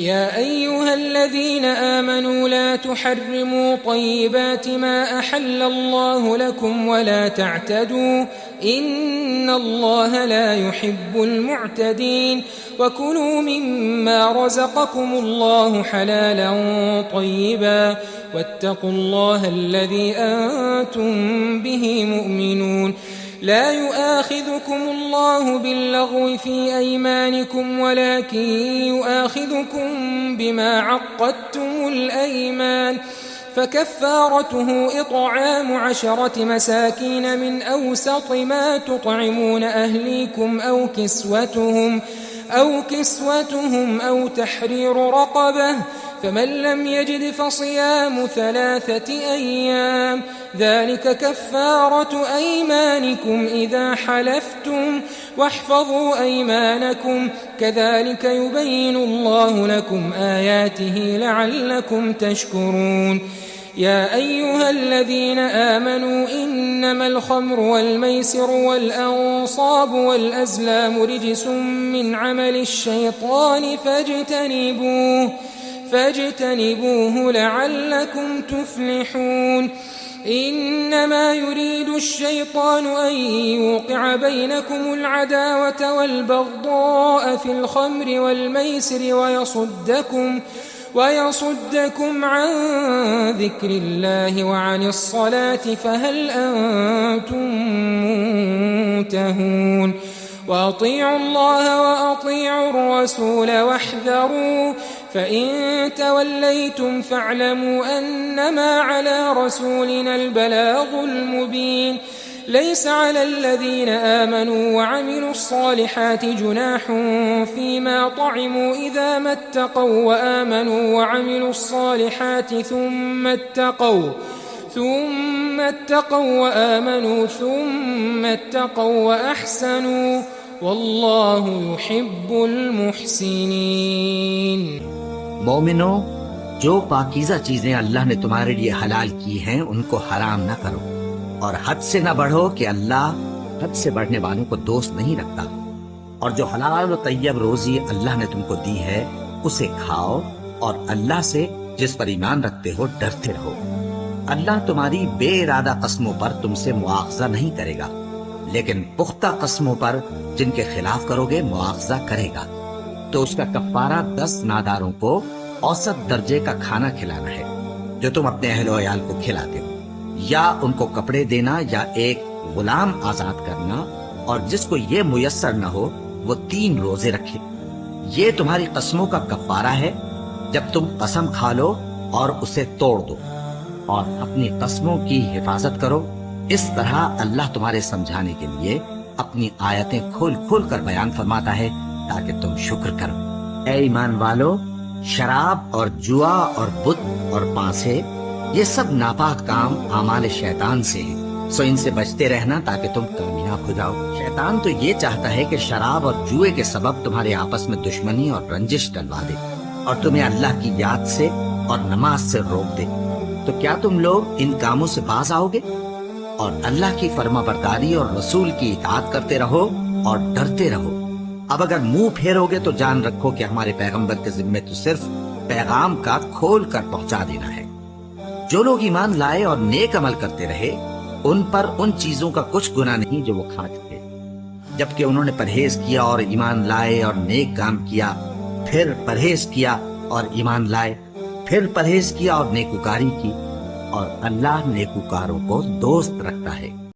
يا أيها الذين آمنوا لا تحرموا طيبات ما أحل الله لكم ولا تعتدوا إن الله لا يحب المعتدين وكلوا مما رزقكم الله حلالا طيبا واتقوا الله الذي أنتم به مؤمنون لا يؤاخذكم الله باللغو في أيمانكم ولكن يؤاخذكم بما عقدتم الأيمان فكفارته إطعام 10 مساكين من أوسط ما تطعمون أهليكم أو كسوتهم أو تحرير رقبة فمن لم يجد فصيام 3 أيام ذلك كفارة أيمانكم إذا حلفتم واحفظوا أيمانكم كذلك يبين الله لكم آياته لعلكم تشكرون يا أيها الذين آمنوا إنما الخمر والميسر والأنصاب والأزلام رجس من عمل الشيطان فاجتنبوه لعلكم تفلحون إنما يريد الشيطان أن يوقع بينكم العداوة والبغضاء في الخمر والميسر ويصدكم عن ذكر الله وعن الصلاة فهل أنتم منتهون وأطيعوا الله وأطيعوا الرسول واحذروا فإن توليتم فاعلموا أنما على رسولنا البلاغ المبين ليس على الذين آمنوا وعملوا الصالحات جناح فيما طعموا إذا ما اتقوا وآمنوا وعملوا الصالحات ثم اتقوا وآمنوا ثم اتقوا وأحسنوا والله يحب المحسنين مومنو، جو پاکیزہ چیزیں اللہ نے تمہارے لیے حلال کی ہیں ان کو حرام نہ کرو اور حد سے نہ بڑھو کہ اللہ حد سے بڑھنے والوں کو دوست نہیں رکھتا، اور جو حلال و طیب روزی اللہ نے تم کو دی ہے اسے کھاؤ اور اللہ سے جس پر ایمان رکھتے ہو ڈرتے رہو۔ اللہ تمہاری بے ارادہ قسموں پر تم سے مواخذہ نہیں کرے گا، لیکن پختہ قسموں پر جن کے خلاف کرو گے مواخذہ کرے گا۔ تو اس کا کفارہ 10 ناداروں کو اوسط درجے کا کھانا کھلانا ہے جو تم اپنے اہل و عیال کو کھلاتے ہو، یا ان کو کپڑے دینا یا ایک غلام آزاد کرنا، اور جس کو یہ میسر نہ ہو وہ 3 روزے رکھے۔ یہ تمہاری قسموں کا کفارہ ہے جب تم قسم کھا لو اور اسے توڑ دو، اور اپنی قسموں کی حفاظت کرو۔ اس طرح اللہ تمہارے سمجھانے کے لیے اپنی آیتیں کھول کھول کر بیان فرماتا ہے تاکہ تم شکر کرو۔ اے ایمان والو، شراب اور جوا اور بت اور پانسے یہ سب ناپاک کام اعمال شیطان سے ہیں، سو ان سے بچتے رہنا تاکہ تم کامیاب ہو جاؤ۔ شیطان تو یہ چاہتا ہے کہ شراب اور جوئے کے سبب تمہارے آپس میں دشمنی اور رنجش ڈلوا دے اور تمہیں اللہ کی یاد سے اور نماز سے روک دے۔ تو کیا تم لوگ ان کاموں سے باز آؤ گے اور اللہ کی فرما برداری اور رسول کی اطاعت کرتے رہو اور ڈرتے رہو۔ اب اگر منہ پھیرو گے تو جان رکھو کہ ہمارے پیغمبر کے ذمے تو صرف پیغام کا کھول کر پہنچا دینا ہے۔ جو لوگ ایمان لائے اور نیک عمل کرتے رہے ان پر ان چیزوں کا کچھ گناہ نہیں جو وہ کھا چکے، جبکہ انہوں نے پرہیز کیا اور ایمان لائے اور نیک کام کیا، پھر پرہیز کیا اور ایمان لائے، پھر پرہیز کیا اور نیکوکاری کی، اور اللہ نیکوکاروں کو دوست رکھتا ہے۔